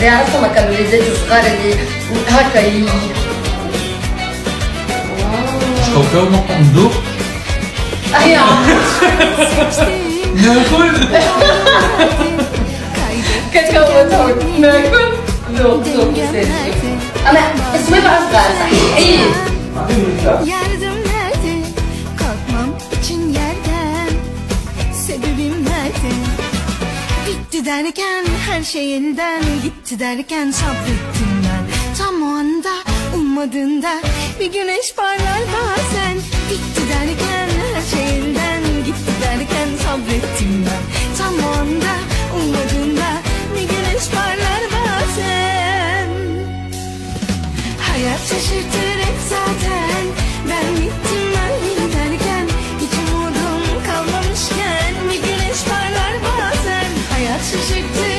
Ed عرفت ما كانوا الولاد صغار اللي هكا شكوكا وما ندوق هي ناكل كتكون ناكل ذوق انا اسمي بقى صغار صحيح Yardım nerede? Kalkmam için yerden. Sebebim nerede? Bitti derken her şey elden gitti derken sabrettim ben. Tam o anda ummadığında bir güneş parlar bazen. Bitti derken her şey elden gitti derken sabrettim ben. Tam o anda ummadığında bir güneş parlar bazen. Hayat şaşırtır hep zaten. Ben gittim ben giderken hiç umudum kalmamışken bir güneş parlar bazen. Hayat şaşırtır